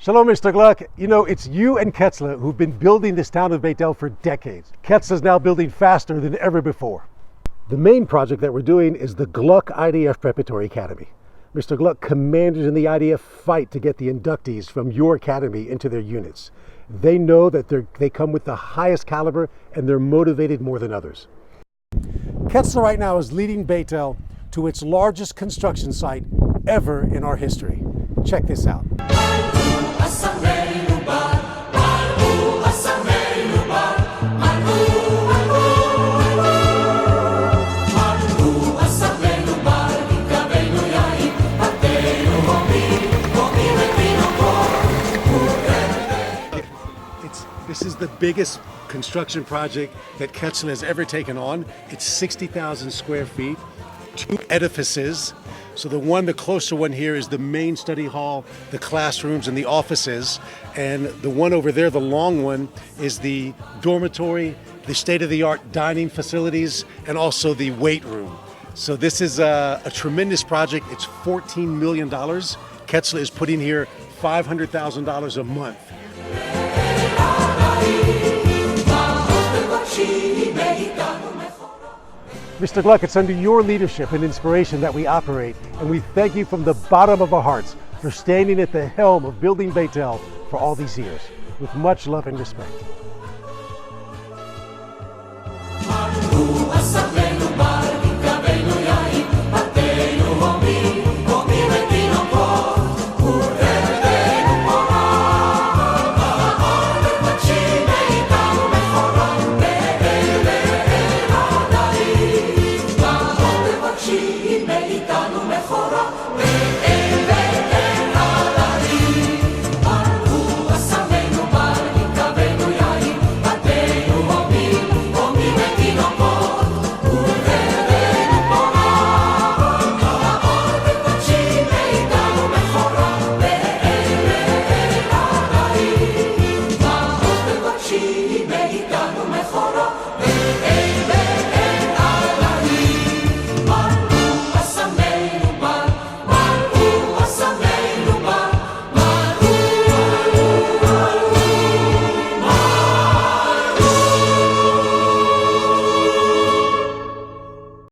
Shalom, Mr. Gluck. You know, it's you and Ketzler who've been building this town of Beit El for decades. Ketzler's now building faster than ever before. The main project that we're doing is the Gluck IDF Preparatory Academy. Mr. Gluck, commanders in the IDF fight to get the inductees from your academy into their units. They know that they come with the highest caliber and they're motivated more than others. Ketzler right now is leading Beit El to its largest construction site ever in our history. Check this out. This is the biggest construction project that Ketzler has ever taken on. It's 60,000 square feet, 2 edifices. So the closer one here is the main study hall, the classrooms and the offices. And the one over there, the long one, is the dormitory, the state-of-the-art dining facilities, and also the weight room. So this is a tremendous project. It's $14 million. Ketzler is putting here $500,000 a month. Mr. Gluck, it's under your leadership and inspiration that we operate, and we thank you from the bottom of our hearts for standing at the helm of building Beit El for all these years. With much love and respect.